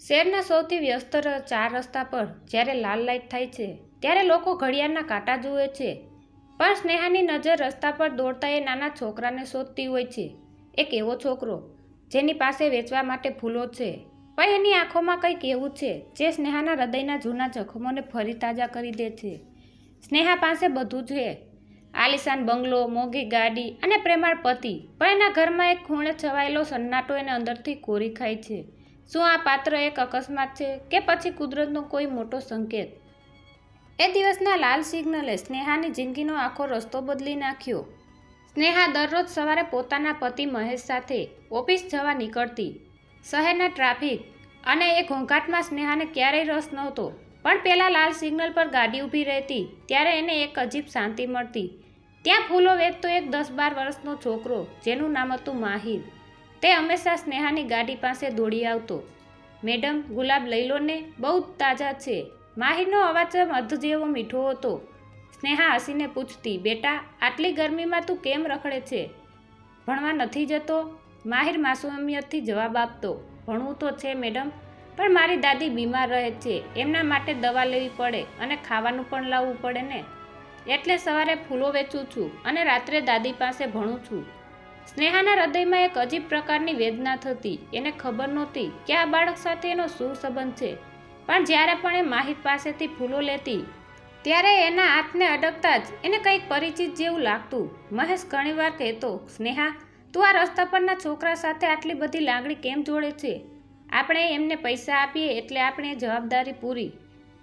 શહેરના સૌથી વ્યસ્ત ચાર રસ્તા પર જ્યારે લાલ લાઇટ થાય છે ત્યારે લોકો ઘડિયાળના કાંટા જુએ છે, પણ સ્નેહાની નજર રસ્તા પર દોડતા એ નાના છોકરાને શોધતી હોય છે. એક એવો છોકરો જેની પાસે વેચવા માટે ફૂલો છે, પણ એની આંખોમાં કંઈક એવું છે જે સ્નેહાના હૃદયના જૂના જખમોને ફરી તાજા કરી દે છે. સ્નેહા પાસે બધું છે, આલિશાન બંગલો, મોંઘી ગાડી અને પ્રેમાળ પતિ, પણ એના ઘરમાં એક ખૂણે છવાયેલો સન્નાટો એને અંદરથી કોરી ખાય છે. શું આ પાત્ર એક અકસ્માત છે કે પછી કુદરતનો કોઈ મોટો સંકેત? એ દિવસના લાલ સિગ્નલે સ્નેહાની જિંદગીનો આખો રસ્તો બદલી નાખ્યો. સ્નેહા દરરોજ સવારે પોતાના પતિ મહેશ સાથે ઓફિસ જવા નીકળતી. શહેરના ટ્રાફિક અને એ ઘોંઘાટમાં સ્નેહાને ક્યારેય રસ નહોતો, પણ પેલા લાલ સિગ્નલ પર ગાડી ઊભી રહેતી ત્યારે એને એક અજીબ શાંતિ મળતી. ત્યાં ફૂલો વેચતો એક 10-12 વર્ષનો છોકરો જેનું નામ હતું માહિર. તે હંમેશા સ્નેહાની ગાડી પાસે દોડી આવતો. મેડમ, ગુલાબ લઈ લો ને, બહુ તાજા છે. માહિરનો અવાજ મધ જેવો મીઠો હતો. સ્નેહા હસીને પૂછતી, બેટા, આટલી ગરમીમાં તું કેમ રખડે છે? ભણવા નથી જતો? માહિર માસૂમિયતથી જવાબ આપતો, ભણવું તો છે મેડમ, પણ મારી દાદી બીમાર રહે છે, એમના માટે દવા લેવી પડે અને ખાવાનું પણ લાવવું પડે ને, એટલે સવારે ફૂલો વેચું છું અને રાત્રે દાદી પાસે ભણું છું. સ્નેહાના હૃદયમાં એક અજીબ પ્રકારની વેદના થતી. એને ખબર નહોતી કે આ બાળક સાથે એનો શું સંબંધ છે, પણ જ્યારે પણ એ માહિર પાસેથી ફૂલો લેતી ત્યારે એના હાથને અડકતા જ એને કંઈક પરિચિત જેવું લાગતું. મહેશ ઘણીવાર કહેતો, સ્નેહા, તું આ રસ્તા પરના છોકરા સાથે આટલી બધી લાગણી કેમ જોડે છે? આપણે એમને પૈસા આપીએ એટલે આપણે જવાબદારી પૂરી.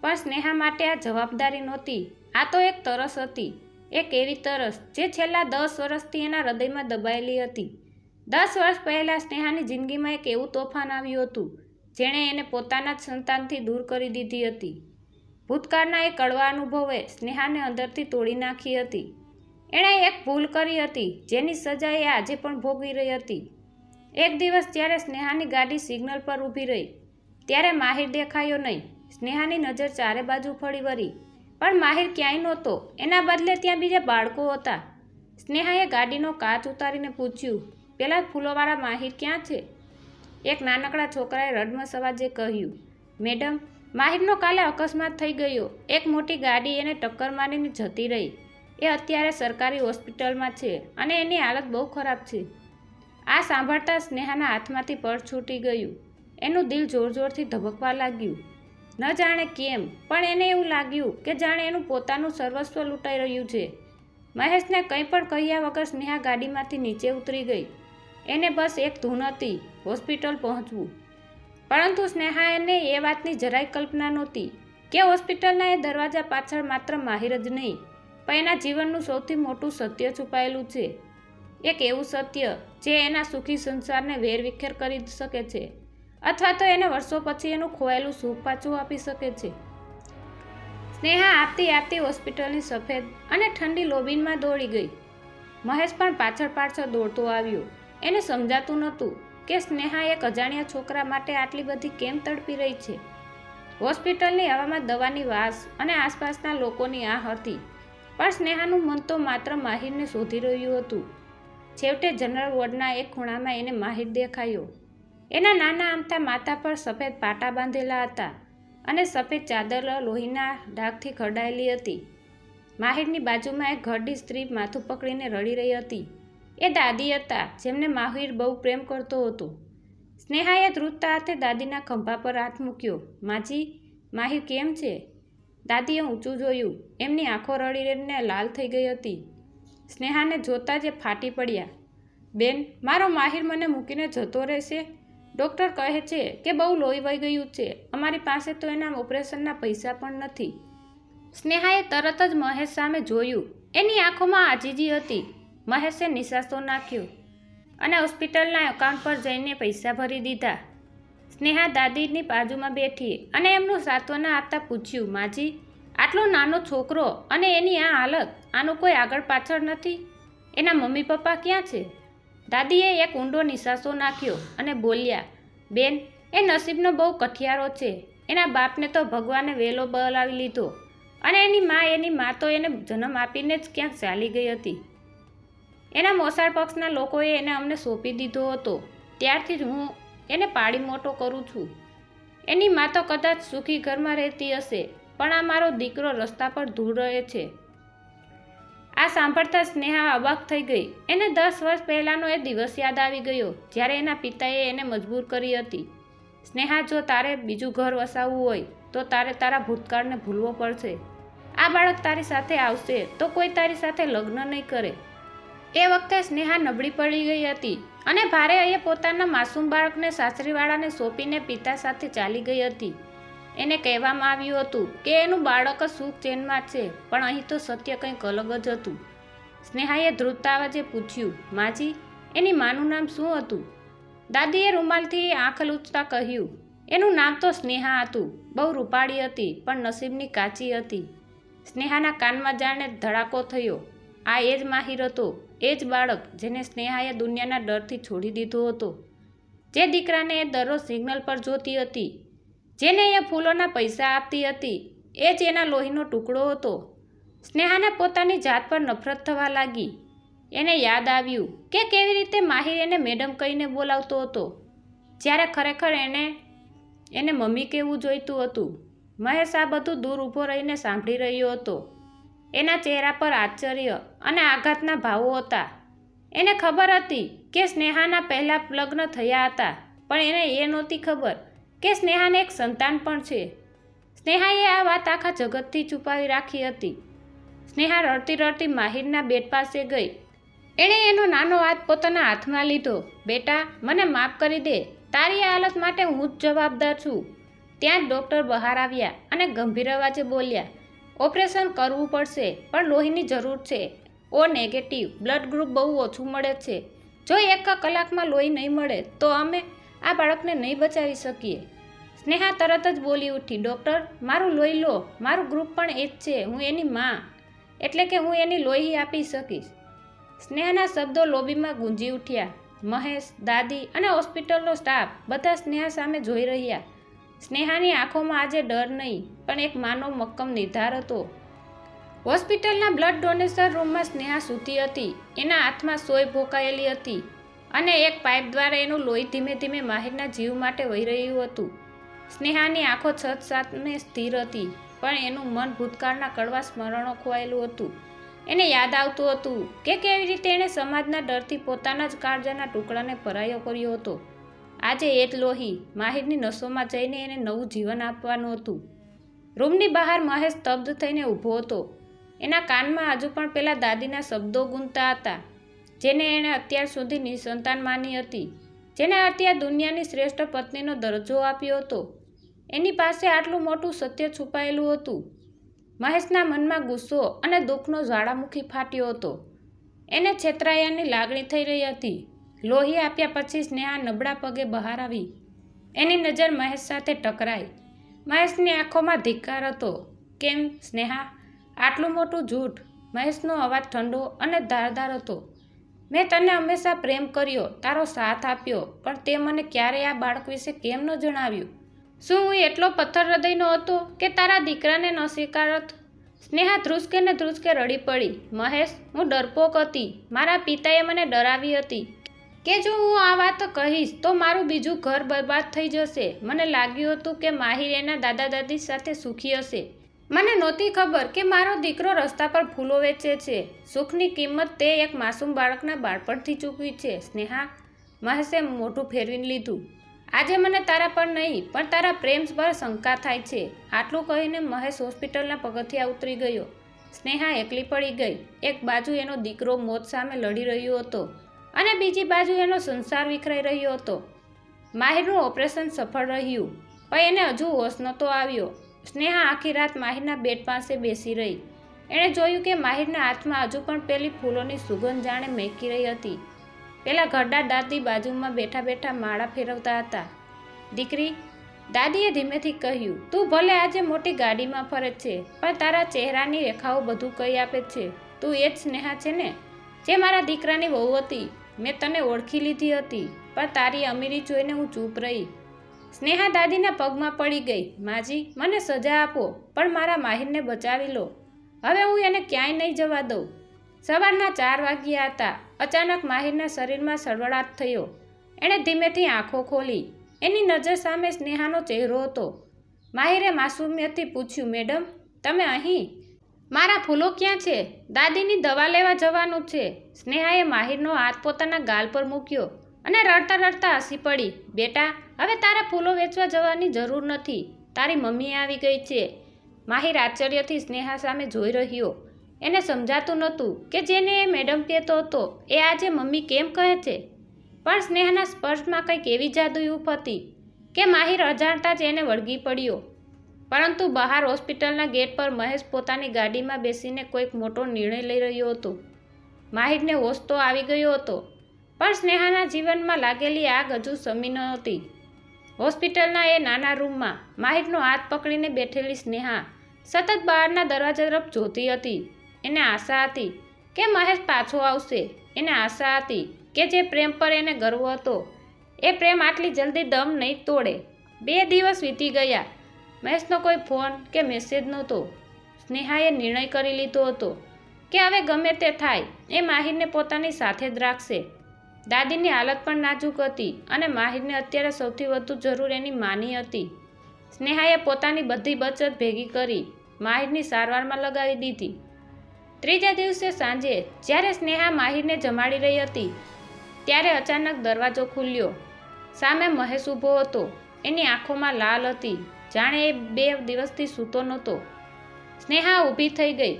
પણ સ્નેહા માટે આ જવાબદારી નહોતી, આ તો એક તરસ હતી. એક એવી તરસ જે છેલ્લા 10 વર્ષથી એના હૃદયમાં દબાયેલી હતી. 10 વર્ષ પહેલાં સ્નેહાની જિંદગીમાં એક એવું તોફાન આવ્યું હતું જેણે એને પોતાના જ સંતાનથી દૂર કરી દીધી હતી. ભૂતકાળના એ કડવા અનુભવે સ્નેહાને અંદરથી તોડી નાખી હતી. એણે એક ભૂલ કરી હતી જેની સજા એ આજે પણ ભોગવી રહી હતી. એક દિવસ જ્યારે સ્નેહાની ગાડી સિગ્નલ પર ઊભી રહી ત્યારે માહિર દેખાયો નહીં. સ્નેહાની નજર ચારે બાજુ ફરી વળી, પણ માહિર ક્યાંય નહોતો. એના બદલે ત્યાં બીજા બાળકો હતા. સ્નેહાએ ગાડીનો કાચ ઉતારીને પૂછ્યું, પેલા ફૂલોવાળા માહિર ક્યાં છે? એક નાનકડા છોકરાએ રડમસ અવાજે કહ્યું, મેડમ, માહિરનો કાલે અકસ્માત થઈ ગયો. એક મોટી ગાડી એને ટક્કર મારીને જતી રહી. એ અત્યારે સરકારી હોસ્પિટલમાં છે અને એની હાલત બહુ ખરાબ છે. આ સાંભળતા સ્નેહાના હાથમાંથી પર્સ છૂટી ગયું. એનું દિલ જોર જોરથી ધબકવા લાગ્યું. ન જાણે કેમ, પણ એને એવું લાગ્યું કે જાણે એનું પોતાનું સર્વસ્વ લૂંટાઈ રહ્યું છે. મહેશને કંઈ પણ કહ્યા વગર સ્નેહા ગાડીમાંથી નીચે ઉતરી ગઈ. એને બસ એક ધૂન હતી, હોસ્પિટલ પહોંચવું. પરંતુ સ્નેહાને એ વાતની જરાય કલ્પના નહોતી કે હોસ્પિટલના એ દરવાજા પાછળ માત્ર માહિર જ નહીં, પણ એના જીવનનું સૌથી મોટું સત્ય છુપાયેલું છે. એક એવું સત્ય જે એના સુખી સંસારને વેરવિખેર કરી શકે છે, અથવા તો એને વર્ષો પછી એનું ખોવાયેલું સુખ પાછું આપી શકે છે. સ્નેહા આપતી આપતી હોસ્પિટલની સફેદ અને ઠંડી લોબીમાં દોડી ગઈ. મહેશ પણ પાછળ પાછળ દોડતો આવ્યો. એને સમજાતું નહોતું કે સ્નેહા એક અજાણ્યા છોકરા માટે આટલી બધી કેમ તડપી રહી છે. હોસ્પિટલની હવામાં દવાની વાસ અને આસપાસના લોકોની આહ હતી, પણ સ્નેહાનું મન તો માત્ર માહિરને શોધી રહ્યું હતું. છેવટે જનરલ વોર્ડના એક ખૂણામાં એને માહિર દેખાયો. એના નાના અમથા માથા પર સફેદ પાટા બાંધેલા હતા અને સફેદ ચાદર લોહીના ડાઘથી ખરડાયેલી હતી. માહિરની બાજુમાં એક ઘરડી સ્ત્રી માથું પકડીને રડી રહી હતી. એ દાદી હતા જેમને માહિર બહુ પ્રેમ કરતો હતો. સ્નેહાએ ધ્રુજતા હાથે દાદીના ખભા પર હાથ મૂક્યો. માજી, માહિર કેમ છે? દાદીએ ઊંચું જોયું. એમની આંખો રડીને લાલ થઈ ગઈ હતી. સ્નેહાને જોતાં જ ફાટી પડ્યા. બેન, મારો માહિર મને મૂકીને જતો રહેશે? ડૉક્ટર કહે છે કે બહુ લોહી વહી ગયું છે. અમારી પાસે તો એના ઓપરેશનના પૈસા પણ નથી. સ્નેહાએ તરત જ મહેશ સામે જોયું. એની આંખોમાં આજીજી હતી. મહેશે નિસાસો નાખ્યો અને હોસ્પિટલના એકાઉન્ટ પર જઈને પૈસા ભરી દીધા. સ્નેહા દાદીની બાજુમાં બેઠી અને એમનું સાંત્વના આપતા પૂછ્યું, માજી, આટલો નાનો છોકરો અને એની આ હાલત, આનું કોઈ આગળ પાછળ નથી? એના મમ્મી પપ્પા ક્યાં છે? દાદીએ એક ઊંડો નિસાસો નાખ્યો અને બોલ્યા, બેન, એ નસીબનો બહુ કઠિયારો છે. એના બાપને તો ભગવાને વેલો બોલાવી લીધો અને એની મા તો એને જન્મ આપીને જ ક્યાંક ચાલી ગઈ હતી. એના મોસાળ પક્ષના લોકોએ એને અમને સોંપી દીધો હતો. ત્યારથી જ હું એને પાળી મોટો કરું છું. એની મા તો કદાચ સુખી ઘરમાં રહેતી હશે, પણ આ મારો દીકરો રસ્તા પર દૂર રહે છે. આ સાંભળતા સ્નેહા અવાક થઈ ગઈ. એને 10 વર્ષ પહેલાંનો એ દિવસ યાદ આવી ગયો જ્યારે એના પિતાએ એને મજબૂર કરી હતી. સ્નેહા, જો તારે બીજું ઘર વસાવવું હોય તો તારે તારા ભૂતકાળને ભૂલવો પડશે. આ બાળક તારી સાથે આવશે તો કોઈ તારી સાથે લગ્ન નહીં કરે. એ વખતે સ્નેહા નબળી પડી ગઈ હતી અને ભારે એ પોતાના માસૂમ બાળકને સાસરીવાળાને સોંપીને પિતા સાથે ચાલી ગઈ હતી. એને કહેવામાં આવ્યું હતું કે એનું બાળક સુખ ચેનમાં છે, પણ અહીં તો સત્ય કંઈક અલગ જ હતું. સ્નેહાએ ધ્રુજતા અવાજે પૂછ્યું, માજી, એની માનું નામ શું હતું? દાદીએ રૂમાલથી આંખ લૂછતા કહ્યું, એનું નામ તો સ્નેહા હતું. બહુ રૂપાળી હતી, પણ નસીબની કાચી હતી. સ્નેહાના કાનમાં જાણે ધડાકો થયો. આ એ જ માહિર હતો, એ જ બાળક જેને સ્નેહાએ દુનિયાના ડરથી છોડી દીધો હતો, જે દીકરાને એ દરરોજ સિગ્નલ પર જોતી હતી, જેને એ ફૂલોના પૈસા આપતી હતી, એ જ એના લોહીનો ટુકડો હતો. સ્નેહાને પોતાની જાત પર નફરત થવા લાગી. એને યાદ આવ્યું કે કેવી રીતે માહિર એને મેડમ કહીને બોલાવતો હતો, જ્યારે ખરેખર એને મમ્મી કહેવું જોઈતું હતું. મહેશ આ બધું દૂર ઊભો રહીને સાંભળી રહ્યો હતો. એના ચહેરા પર આશ્ચર્ય અને આઘાતના ભાવો હતા. એને ખબર હતી કે સ્નેહાના પહેલાં લગ્ન થયા હતા, પણ એને એ નહોતી ખબર કે સ્નેહાને એક સંતાન પણ છે. સ્નેહાએ આ વાત આખા જગતથી છુપાવી રાખી હતી. સ્નેહા રડતી રડતી માહિરના બેડ પાસે ગઈ. એણે એનો નાનો હાથ પોતાના હાથમાં લીધો. બેટા, મને માફ કરી દે. તારી આ હાલત માટે હું જ જવાબદાર છું. ત્યાં જ ડૉક્ટર બહાર આવ્યા અને ગંભીર અવાજે બોલ્યા, ઓપરેશન કરવું પડશે, પણ લોહીની જરૂર છે. ઓ નેગેટિવ બ્લડ ગ્રુપ બહુ ઓછું મળે છે. જો 1 કલાકમાં લોહી નહીં મળે તો અમે આ બાળકને નહીં બચાવી શકીએ. સ્નેહા તરત જ બોલી ઉઠી, ડૉક્ટર, મારું લોહી લો. મારું ગ્રુપ પણ એ જ છે. હું એની માં, એટલે કે હું એની લોહી આપી શકીશ. સ્નેહાના શબ્દો લોબીમાં ગુંજી ઉઠ્યા. મહેશ, દાદી અને હોસ્પિટલનો સ્ટાફ બધા સ્નેહા સામે જોઈ રહ્યા. સ્નેહાની આંખોમાં આજે ડર નહીં, પણ એક માનો મક્કમ નિર્ધાર હતો. હોસ્પિટલના બ્લડ ડોનેશન રૂમમાં સ્નેહા સૂતી હતી. એના હાથમાં સોય ભોંકાયેલી હતી અને એક પાઇપ દ્વારા એનું લોહી ધીમે ધીમે માહિરના જીવ માટે વહી રહ્યું હતું. સ્નેહાની આંખો છત સામે સ્થિર હતી, પણ એનું મન ભૂતકાળના કડવા સ્મરણો ખોવાયેલું હતું. એને યાદ આવતું હતું કે કેવી રીતે એણે સમાજના ડરથી પોતાના જ કાળજાના ટુકડાને પરાયો કર્યો હતો. આજે એ જ લોહી માહિરની નસોમાં જઈને એને નવું જીવન આપવાનું હતું. રૂમની બહાર મહેશ સ્તબ્ધ થઈને ઊભો હતો. એના કાનમાં હજુ પણ પેલા દાદીના શબ્દો ગૂંજતા હતા, જેને એણે અત્યાર સુધી નિસંતાન માની હતી, જેને અત્યાર દુનિયાની શ્રેષ્ઠ પત્નીનો દરજ્જો આપ્યો હતો. એની પાસે આટલું મોટું સત્ય છુપાયેલું હતું. મહેશના મનમાં ગુસ્સો અને દુઃખનો જ્વાળામુખી ફાટ્યો હતો. એને છેતરાયાની લાગણી થઈ રહી હતી. લોહી આપ્યા પછી સ્નેહા નબળા પગે બહાર આવી. એની નજર મહેશ સાથે ટકરાઈ. મહેશની આંખોમાં ધિક્કાર હતો. કેમ સ્નેહા, આટલું મોટું જૂઠ? મહેશનો અવાજ ઠંડો અને ધારદાર હતો. મેં તને હંમેશા પ્રેમ કર્યો, તારો સાથ આપ્યો, પણ તે મને ક્યારેય આ બાળક વિશે કેમ ન જણાવ્યું? શું હું એટલો પથ્થર હૃદયનો હતો કે તારા દીકરાને ન સ્વીકારત? સ્નેહા ધ્રુસકે ને ધ્રુસકે રડી પડી. મહેશ, હું ડરપોક હતી. મારા પિતાએ મને ડરાવી હતી કે જો હું આ વાત કહીશ તો મારું બીજું ઘર બરબાદ થઈ જશે. મને લાગ્યું હતું કે માહિર એના દાદા દાદી સાથે સુખી હશે. મને નહોતી ખબર કે મારો દીકરો રસ્તા પર ફૂલો વેચે છે. સુખની કિંમત તે એક માસૂમ બાળકના બાળપણથી ચૂકવી છે. સ્નેહા, મહેશે મોઢું ફેરવી લીધું. આજે મને તારા પર નહીં, પણ તારા પ્રેમ પર શંકા થાય છે. આટલું કહીને મહેશ હોસ્પિટલના પગથિયાં ઉતરી ગયો. સ્નેહા એકલી પડી ગઈ. એક બાજુ એનો દીકરો મોત સામે લડી રહ્યો હતો અને બીજી બાજુ એનો સંસાર વિખરાઈ રહ્યો હતો. માહિરનું ઓપરેશન સફળ રહ્યું, પણ એને હજુ હોશ નહોતો આવ્યો. સ્નેહા આખી રાત માહિરના બેડ પાસે બેસી રહી. એણે જોયું કે માહિરના હાથમાં હજુ પણ પેલી ફૂલોની સુગંધ જાણે મહેકી રહી હતી. પેલા ઘરડા દાદી બાજુમાં બેઠા બેઠા માળા ફેરવતા હતા. દીકરી, દાદીએ ધીમેથી કહ્યું, તું ભલે આજે મોટી ગાડીમાં ફરે છે, પણ તારા ચહેરાની રેખાઓ બધું કહી આપે છે. તું એ જ સ્નેહા છે ને, જે મારા દીકરાની વહુ હતી. મેં તને ઓળખી લીધી હતી, પણ તારી અમીરી જોઈને હું ચૂપ રહી. સ્નેહા દાદીના પગમાં પડી ગઈ. માજી, મને સજા આપો, પણ મારા માહિરને બચાવી લો. હવે હું એને ક્યાંય નહીં જવા દઉં. સવારના 4 વાગ્યા હતા. અચાનક માહિરના શરીરમાં સળવળાટ થયો. એણે ધીમેથી આંખો ખોલી. એની નજર સામે સ્નેહાનો ચહેરો હતો. માહિરે માસૂમિયતથી પૂછ્યું, મેડમ, તમે અહીં? મારા ફૂલો ક્યાં છે? દાદીની દવા લેવા જવાનું છે. સ્નેહાએ માહિરનો હાથ પોતાના ગાલ પર મૂક્યો અને રડતા રડતા હસી પડી. બેટા, હવે તારા ફૂલો વેચવા જવાની જરૂર નથી. તારી મમ્મી આવી ગઈ છે. માહિર આશ્ચર્યથી સ્નેહા સામે જોઈ રહ્યો. એને સમજાતું નહોતું કે જેને એ મેડમ કહેતો હતો એ આજે મમ્મી કેમ કહે છે. પણ સ્નેહાના સ્પર્શમાં કંઈક એવી જાદુઈ ઊફ હતી કે માહિર અજાણતા જ એને વળગી પડ્યો. પરંતુ બહાર હોસ્પિટલના ગેટ પર મહેશ પોતાની ગાડીમાં બેસીને કોઈક મોટો નિર્ણય લઈ રહ્યો હતો. માહિરને હોશ તો આવી ગયો હતો, પણ સ્નેહાના જીવનમાં લાગેલી આગ હજુ શમી નહોતી. હોસ્પિટલના એ નાના રૂમમાં માહિરનો હાથ પકડીને બેઠેલી સ્નેહા સતત બહારના દરવાજા તરફ જોતી હતી. એને આશા હતી કે મહેશ પાછો આવશે. એને આશા હતી કે જે પ્રેમ પર એને ગર્વ હતો એ પ્રેમ આટલી જલ્દી દમ નહીં તોડે. 2 દિવસ વીતી ગયા. મહેશનો કોઈ ફોન કે મેસેજ નહોતો. સ્નેહાએ નિર્ણય કરી લીધો હતો કે હવે ગમે તે થાય એ માહિરને પોતાની સાથે જ રાખશે. દાદીની હાલત પણ નાજુક હતી અને માહિરને અત્યારે સૌથી વધુ જરૂર એની માની હતી. સ્નેહાએ પોતાની બધી બચત ભેગી કરી માહિરની સારવારમાં લગાવી દીધી. 3જા દિવસે સાંજે જ્યારે સ્નેહા માહિરને જમાડી રહી હતી ત્યારે અચાનક દરવાજો ખુલ્યો. સામે મહેશ ઊભો હતો. એની આંખોમાં લાલ હતી, જાણે એ 2 દિવસથી સૂતો નહોતો. સ્નેહા ઊભી થઈ ગઈ.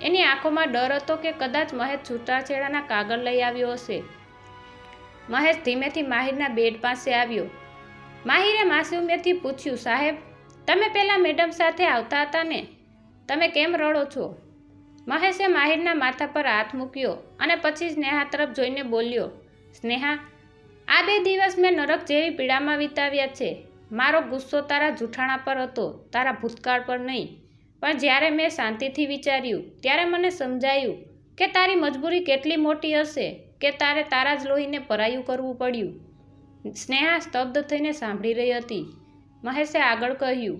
એની આંખોમાં ડર હતો કે કદાચ મહેશ છૂટાછેડાના કાગળ લઈ આવ્યો હશે. મહેશ ધીમેથી માહિરના બેડ પાસે આવ્યો. માહિરે માસૂમિયતથી પૂછ્યું, સાહેબ, તમે પહેલાં મેડમ સાથે આવતા હતા ને? તમે કેમ રડો છો? મહેશે માહિરના માથા પર હાથ મૂક્યો અને પછી સ્નેહા તરફ જોઈને બોલ્યો, સ્નેહા, આ 2 દિવસ મેં નરક જેવી પીડામાં વિતાવ્યા છે. મારો ગુસ્સો તારા જૂઠાણા પર હતો, તારા ભૂતકાળ પર નહીં. પણ જ્યારે મેં શાંતિથી વિચાર્યું ત્યારે મને સમજાયું કે તારી મજબૂરી કેટલી મોટી હશે કે તારે તારા જ લોહીને પરાયું કરવું પડ્યું. સ્નેહા સ્તબ્ધ થઈને સાંભળી રહી હતી. મહેશે આગળ કહ્યું,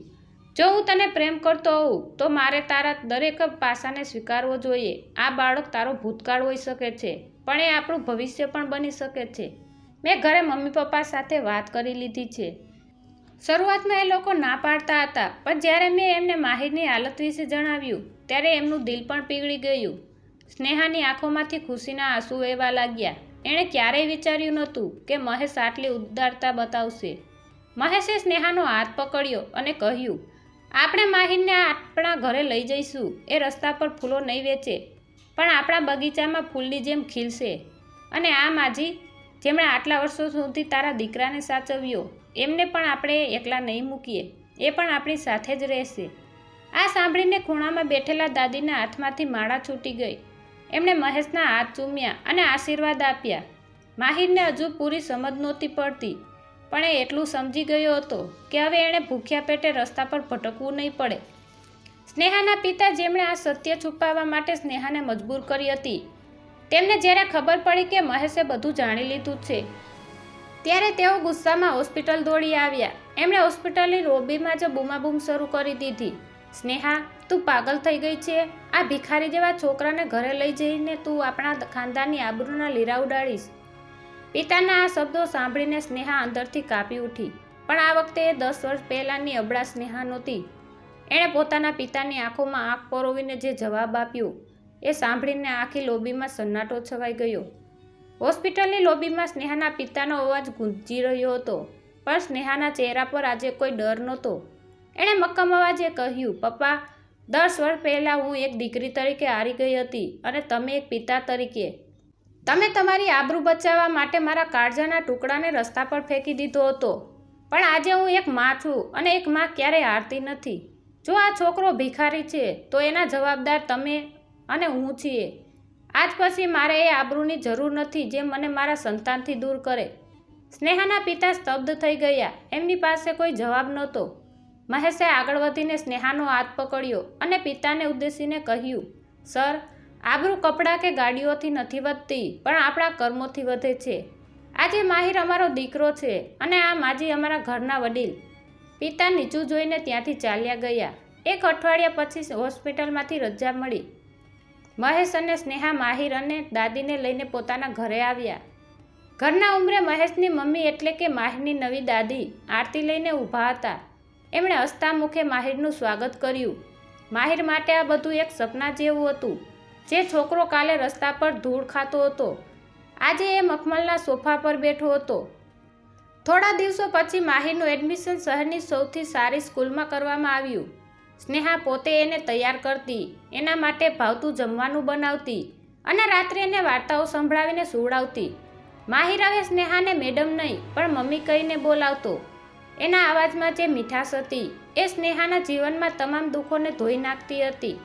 જો હું તને પ્રેમ કરતો હોઉં તો મારે તારા દરેક પાસાને સ્વીકારવો જોઈએ. આ બાળક તારો ભૂતકાળ હોઈ શકે છે, પણ એ આપણું ભવિષ્ય પણ બની શકે છે. મેં ઘરે મમ્મી પપ્પા સાથે વાત કરી લીધી છે. શરૂઆતમાં એ લોકો ના પાડતા હતા, પણ જ્યારે મેં એમને માહિરની હાલત વિશે જણાવ્યું ત્યારે એમનું દિલ પણ પીગળી ગયું. સ્નેહાની આંખોમાંથી ખુશીના આંસુ વહેવા લાગ્યા. એણે ક્યારેય વિચાર્યું નહોતું કે મહેશ આટલી ઉદારતા બતાવશે. મહેશે સ્નેહાનો હાથ પકડ્યો અને કહ્યું, આપણે માહિરને આપણા ઘરે લઈ જઈશું. એ રસ્તા પર ફૂલો નહીં વેચે, પણ આપણા બગીચામાં ફૂલની જેમ ખીલશે. અને આ માજી, જેમણે આટલા વર્ષો સુધી તારા દીકરાને સાચવ્યો, એમને પણ આપણે એકલા નહીં મૂકીએ. એ પણ આપણી સાથે જ રહેશે. આ સાંભળીને ખૂણામાં બેઠેલા દાદીના હાથમાંથી માળા છૂટી ગઈ. એમણે મહેશના હાથ ચૂમ્યા અને આશીર્વાદ આપ્યા. માહિરને હજુ પૂરી સમજ નહોતી પડતી, પણ એ એટલું સમજી ગયો હતો કે હવે એણે ભૂખ્યા પેટે રસ્તા પર ભટકવું નહીં પડે. સ્નેહાના પિતા, જેમણે આ સત્ય છુપાવવા માટે સ્નેહાને મજબૂર કરી હતી, તેમને જ્યારે ખબર પડી કે મહેશે બધું જાણી લીધું છે ત્યારે તેઓ ગુસ્સામાં હોસ્પિટલ દોડી આવ્યા. એમણે હોસ્પિટલની લોબીમાં જ બૂમાબૂમ શરૂ કરી દીધી, સ્નેહા, તું પાગલ થઈ ગઈ છે. આ ભિખારી જેવા છોકરાને ઘરે લઈ જઈને તું આપણા ખાનદાનની આબરૂના લીરા ઉડાડીશ. પિતાના આ શબ્દો સાંભળીને સ્નેહા અંદરથી કાપી ઉઠી. પણ આ વખતે એ 10 વર્ષ પહેલાંની અબળા સ્નેહા નહોતી. એણે પોતાના પિતાની આંખોમાં આંખ પરોવીને જે જવાબ આપ્યો એ સાંભળીને આખી લોબીમાં સન્નાટો છવાઈ ગયો. હોસ્પિટલની લોબીમાં સ્નેહાના પિતાનો અવાજ ગુંજી રહ્યો હતો, પણ સ્નેહાના ચહેરા પર આજે કોઈ ડર નહોતો. એણે મક્કમ અવાજે કહ્યું, પપ્પા, 10 વર્ષ પહેલાં હું એક દીકરી તરીકે હારી ગઈ હતી અને તમે એક પિતા તરીકે. તમે તમારી આબરૂ બચાવવા માટે મારા કાળજાના ટુકડાને રસ્તા પર ફેંકી દીધો હતો. પણ આજે હું એક માં છું અને એક માં ક્યારેય હારતી નથી. જો આ છોકરો ભિખારી છે તો એના જવાબદાર તમે અને હું છીએ. આજ પછી મારે એ આબરૂની જરૂર નથી જે મને મારા સંતાનથી દૂર કરે. સ્નેહાના પિતા સ્તબ્ધ થઈ ગયા. એમની પાસે કોઈ જવાબ નહોતો. મહેશે આગળ વધીને સ્નેહાનો હાથ પકડ્યો અને પિતાને ઉદ્દેશીને કહ્યું, સર, આબરૂ કપડાં કે ગાડીઓથી નથી વધતી, પણ આપણા કર્મોથી વધે છે. આજે માહિર અમારો દીકરો છે અને આ માજી અમારા ઘરના વડીલ. પિતા નીચું જોઈને ત્યાંથી ચાલ્યા ગયા. 1 અઠવાડિયા પછી હોસ્પિટલમાંથી રજા મળી. મહેશ અને સ્નેહા માહિર અને દાદીને લઈને પોતાના ઘરે આવ્યા. ઘરના ઉંમરે મહેશની મમ્મી એટલે કે માહિરની નવી દાદી આરતી લઈને ઊભા હતા. એમણે હસતા મુખે માહિરનું સ્વાગત કર્યું. માહિર માટે આ બધું એક સપના જેવું હતું. જે છોકરો કાલે રસ્તા પર ધૂળ ખાતો હતો, આજે એ મખમલના સોફા પર બેઠો હતો. થોડા દિવસો પછી માહિરનું એડમિશન શહેરની સૌથી સારી સ્કૂલમાં કરવામાં આવ્યું. સ્નેહા પોતે એને તૈયાર કરતી, એના માટે ભાવતું જમવાનું બનાવતી અને રાત્રે એને વાર્તાઓ સંભળાવીને સુવડાવતી. માહિર હવે સ્નેહાને મેડમ નહીં પણ મમ્મી કહીને બોલાવતો. એના અવાજમાં જે મીઠાશ હતી એ સ્નેહાના જીવનમાં તમામ દુઃખોને ધોઈ નાખતી હતી.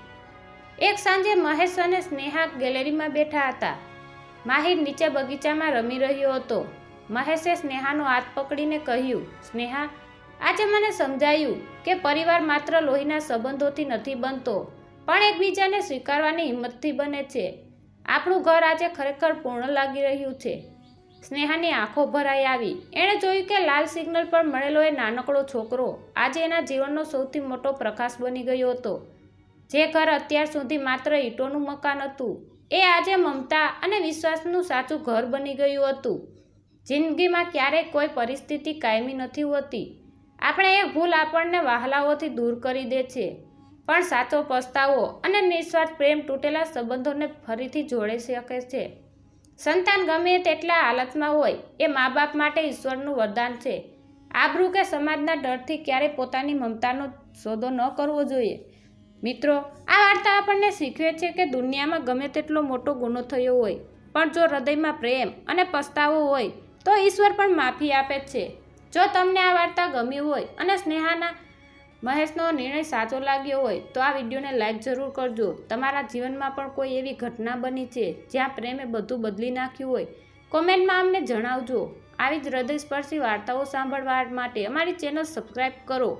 એક સાંજે મહેશ અને સ્નેહા ગેલેરીમાં બેઠા હતા. માહિર નીચે બગીચામાં રમી રહ્યો હતો. મહેશે સ્નેહાનો હાથ પકડીને કહ્યું, સ્નેહા, આજે મને સમજાયું કે પરિવાર માત્ર લોહીના સંબંધોથી નથી બનતો, પણ એકબીજાને સ્વીકારવાની હિંમતથી બને છે. આપણું ઘર આજે ખરેખર પૂર્ણ લાગી રહ્યું છે. સ્નેહાની આંખો ભરાઈ આવી. એણે જોયું કે લાલ સિગ્નલ પર મળેલો એ નાનકડો છોકરો આજે એના જીવનનો સૌથી મોટો પ્રકાશ બની ગયો હતો. જે ઘર અત્યાર સુધી માત્ર ઈંટોનું મકાન હતું, એ આજે મમતા અને વિશ્વાસનું સાચું ઘર બની ગયું હતું. જિંદગીમાં ક્યારેય કોઈ પરિસ્થિતિ કાયમી નથી હોતી. આપણે એક ભૂલ આપણને વહાલાઓથી દૂર કરી દે છે, પણ સાચો પસ્તાવો અને નિસ્વાર્થ પ્રેમ તૂટેલા સંબંધોને ફરીથી જોડી શકે છે. સંતાન ગમે તેટલા હાલતમાં હોય, એ મા બાપ માટે ઈશ્વરનું વરદાન છે. આબરૂ કે સમાજના ડરથી ક્યારેય પોતાની મમતાનો સોદો ન કરવો જોઈએ. મિત્રો, આ વાર્તા આપણને શીખવે છે કે દુનિયામાં ગમે તેટલો મોટો ગુનો થયો હોય, પણ જો હૃદયમાં પ્રેમ અને પસ્તાવો હોય તો ઈશ્વર પણ માફી આપે છે. જો તમને આ વાર્તા ગમી હોય અને સ્નેહાના મહેશનો નિર્ણય સાચો લાગ્યો હોય તો આ વિડીયોને લાઈક જરૂર કરજો. તમારા જીવનમાં પણ કોઈ એવી ઘટના બની છે જ્યાં પ્રેમે બધું બદલી નાખ્યું હોય? કોમેન્ટમાં અમને જણાવજો. આવી જ હૃદયસ્પર્શી વાર્તાઓ સાંભળવા માટે અમારી ચેનલ સબસ્ક્રાઈબ કરો.